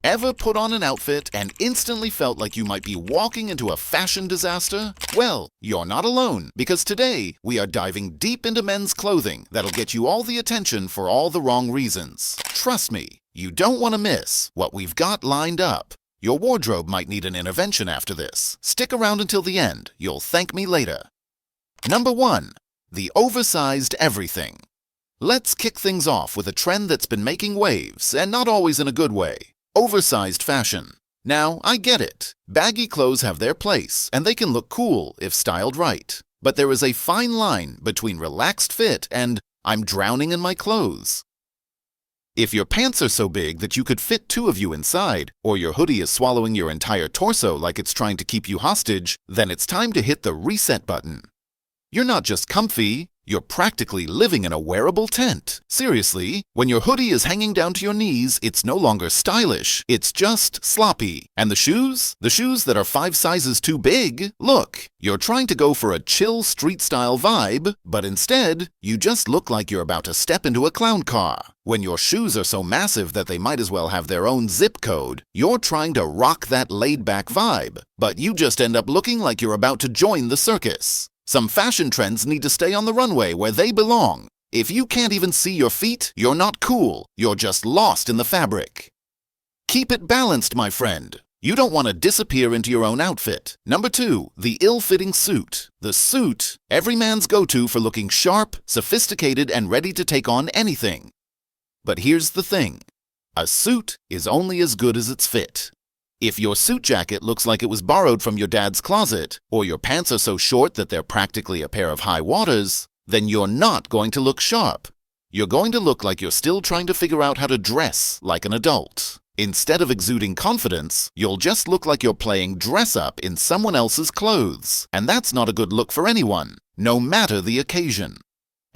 Ever put on an outfit and instantly felt like you might be walking into a fashion disaster? Well, you're not alone, because today we are diving deep into men's clothing that'll get you all the attention for all the wrong reasons. Trust me, you don't want to miss what we've got lined up. Your wardrobe might need an intervention after this. Stick around until the end. You'll thank me later. Number 1. The oversized everything. Let's kick things off with a trend that's been making waves, and not always in a good way. Oversized fashion. Now, I get it. Baggy clothes have their place, and they can look cool if styled right. But there is a fine line between relaxed fit and I'm drowning in my clothes. If your pants are so big that you could fit 2 of you inside, or your hoodie is swallowing your entire torso like it's trying to keep you hostage, then it's time to hit the reset button. You're not just comfy, you're practically living in a wearable tent. Seriously, when your hoodie is hanging down to your knees, it's no longer stylish, it's just sloppy. And the shoes? The shoes that are 5 sizes too big? Look, you're trying to go for a chill street-style vibe, but instead, you just look like you're about to step into a clown car. When your shoes are so massive that they might as well have their own zip code, you're trying to rock that laid-back vibe, but you just end up looking like you're about to join the circus. Some fashion trends need to stay on the runway where they belong. If you can't even see your feet, you're not cool. You're just lost in the fabric. Keep it balanced, my friend. You don't want to disappear into your own outfit. Number 2, the ill-fitting suit. The suit, every man's go-to for looking sharp, sophisticated, and ready to take on anything. But here's the thing. A suit is only as good as its fit. If your suit jacket looks like it was borrowed from your dad's closet, or your pants are so short that they're practically a pair of high waters, then you're not going to look sharp. You're going to look like you're still trying to figure out how to dress like an adult. Instead of exuding confidence, you'll just look like you're playing dress-up in someone else's clothes. And that's not a good look for anyone, no matter the occasion.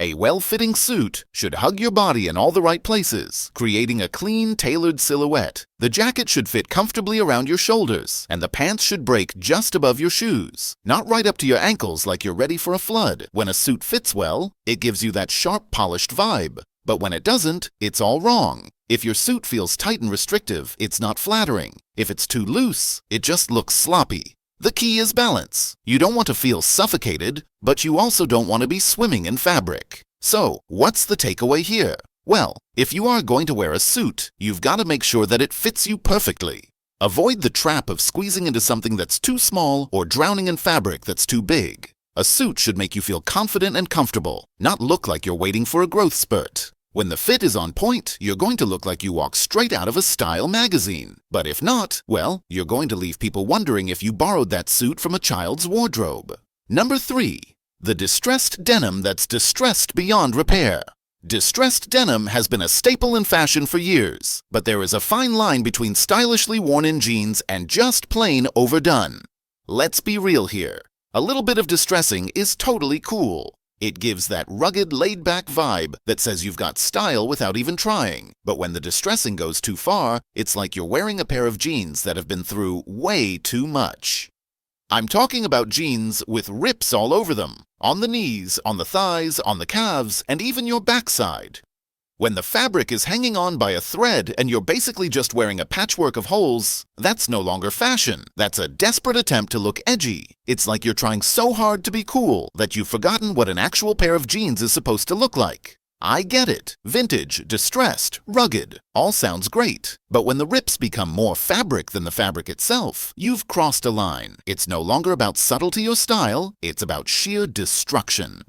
A well-fitting suit should hug your body in all the right places, creating a clean, tailored silhouette. The jacket should fit comfortably around your shoulders, and the pants should break just above your shoes, not right up to your ankles like you're ready for a flood. When a suit fits well, it gives you that sharp, polished vibe. But when it doesn't, it's all wrong. If your suit feels tight and restrictive, it's not flattering. If it's too loose, it just looks sloppy. The key is balance. You don't want to feel suffocated, but you also don't want to be swimming in fabric. So, what's the takeaway here? Well, if you are going to wear a suit, you've got to make sure that it fits you perfectly. Avoid the trap of squeezing into something that's too small or drowning in fabric that's too big. A suit should make you feel confident and comfortable, not look like you're waiting for a growth spurt. When the fit is on point, you're going to look like you walk straight out of a style magazine. But if not, well, you're going to leave people wondering if you borrowed that suit from a child's wardrobe. Number 3. The distressed denim that's distressed beyond repair. Distressed denim has been a staple in fashion for years, but there is a fine line between stylishly worn-in jeans and just plain overdone. Let's be real here. A little bit of distressing is totally cool. It gives that rugged, laid-back vibe that says you've got style without even trying. But when the distressing goes too far, it's like you're wearing a pair of jeans that have been through way too much. I'm talking about jeans with rips all over them, on the knees, on the thighs, on the calves, and even your backside. When the fabric is hanging on by a thread and you're basically just wearing a patchwork of holes, that's no longer fashion. That's a desperate attempt to look edgy. It's like you're trying so hard to be cool that you've forgotten what an actual pair of jeans is supposed to look like. I get it. Vintage, distressed, rugged, all sounds great. But when the rips become more fabric than the fabric itself, you've crossed a line. It's no longer about subtlety or style, it's about sheer destruction.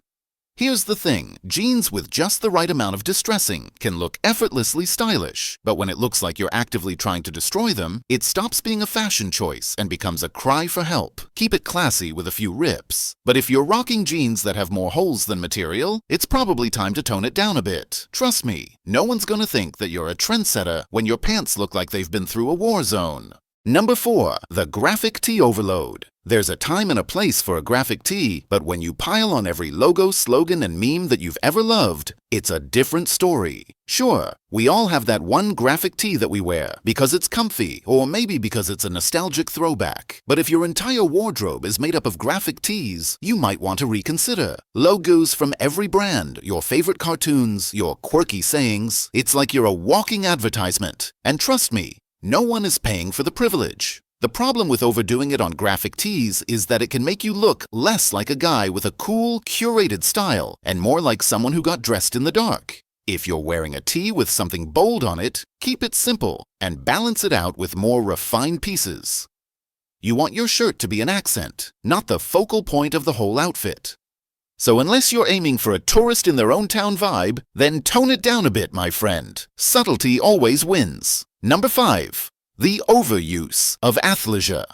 Here's the thing, jeans with just the right amount of distressing can look effortlessly stylish, but when it looks like you're actively trying to destroy them, it stops being a fashion choice and becomes a cry for help. Keep it classy with a few rips. But if you're rocking jeans that have more holes than material, it's probably time to tone it down a bit. Trust me, no one's gonna think that you're a trendsetter when your pants look like they've been through a war zone. Number 4. The graphic tee overload. There's a time and a place for a graphic tee, but when you pile on every logo, slogan, and meme that you've ever loved, it's a different story. Sure, we all have that one graphic tee that we wear because it's comfy, or maybe because it's a nostalgic throwback. But if your entire wardrobe is made up of graphic tees, you might want to reconsider. Logos from every brand, your favorite cartoons, your quirky sayings, it's like you're a walking advertisement. And trust me, No one is paying for the privilege. The problem with overdoing it on graphic tees is that it can make you look less like a guy with a cool, curated style and more like someone who got dressed in the dark. If you're wearing a tee with something bold on it, keep it simple and balance it out with more refined pieces. You want your shirt to be an accent, not the focal point of the whole outfit. So unless you're aiming for a tourist in their own town vibe, then tone it down a bit, my friend. Subtlety always wins. Number 5. The overuse of athleisure.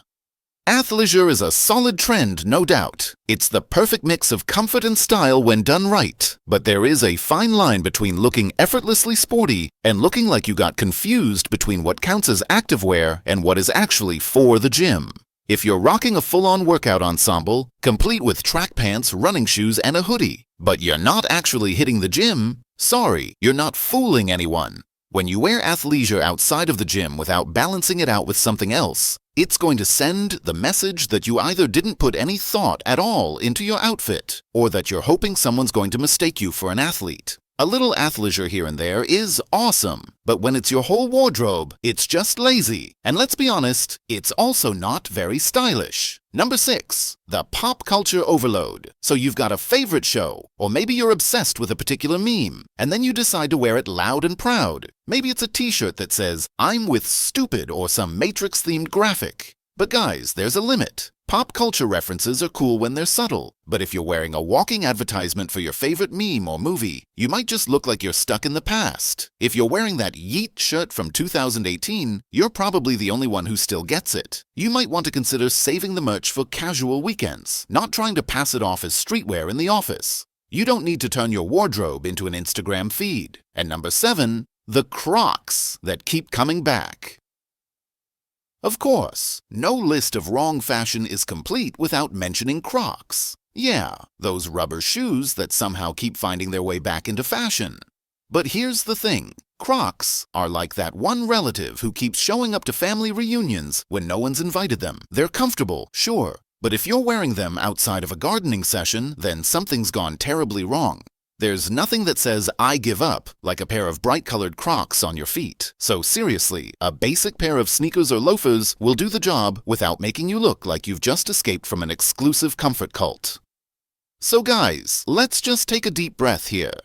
Athleisure is a solid trend, no doubt. It's the perfect mix of comfort and style when done right. But there is a fine line between looking effortlessly sporty and looking like you got confused between what counts as activewear and what is actually for the gym. If you're rocking a full-on workout ensemble, complete with track pants, running shoes, and a hoodie, but you're not actually hitting the gym, sorry, you're not fooling anyone. When you wear athleisure outside of the gym without balancing it out with something else, it's going to send the message that you either didn't put any thought at all into your outfit, or that you're hoping someone's going to mistake you for an athlete. A little athleisure here and there is awesome, but when it's your whole wardrobe, it's just lazy. And let's be honest, it's also not very stylish. Number 6. The pop culture overload. So you've got a favorite show, or maybe you're obsessed with a particular meme, and then you decide to wear it loud and proud. Maybe it's a t-shirt that says, "I'm with stupid," or some Matrix-themed graphic. But guys, there's a limit. Pop culture references are cool when they're subtle, but if you're wearing a walking advertisement for your favorite meme or movie, you might just look like you're stuck in the past. If you're wearing that Yeet shirt from 2018, you're probably the only one who still gets it. You might want to consider saving the merch for casual weekends, not trying to pass it off as streetwear in the office. You don't need to turn your wardrobe into an Instagram feed. And number 7, the Crocs that keep coming back. Of course, no list of wrong fashion is complete without mentioning Crocs. Yeah, those rubber shoes that somehow keep finding their way back into fashion. But here's the thing. Crocs are like that one relative who keeps showing up to family reunions when no one's invited them. They're comfortable, sure, but if you're wearing them outside of a gardening session, then something's gone terribly wrong. There's nothing that says "I give up" like a pair of bright-colored Crocs on your feet. So seriously, a basic pair of sneakers or loafers will do the job without making you look like you've just escaped from an exclusive comfort cult. So guys, let's just take a deep breath here.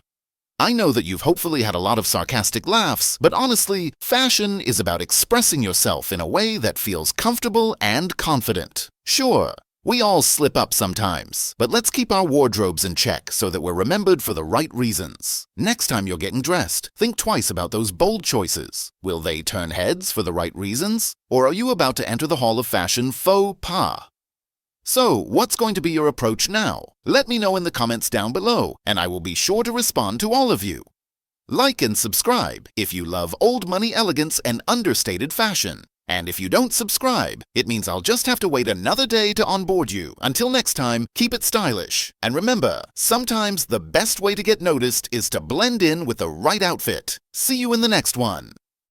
I know that you've hopefully had a lot of sarcastic laughs, but honestly, fashion is about expressing yourself in a way that feels comfortable and confident. Sure, we all slip up sometimes, but let's keep our wardrobes in check so that we're remembered for the right reasons. Next time you're getting dressed, think twice about those bold choices. Will they turn heads for the right reasons? Or are you about to enter the Hall of Fashion faux pas? So, what's going to be your approach now? Let me know in the comments down below, and I will be sure to respond to all of you. Like and subscribe if you love old money elegance and understated fashion. And if you don't subscribe, it means I'll just have to wait another day to onboard you. Until next time, keep it stylish. And remember, sometimes the best way to get noticed is to blend in with the right outfit. See you in the next one.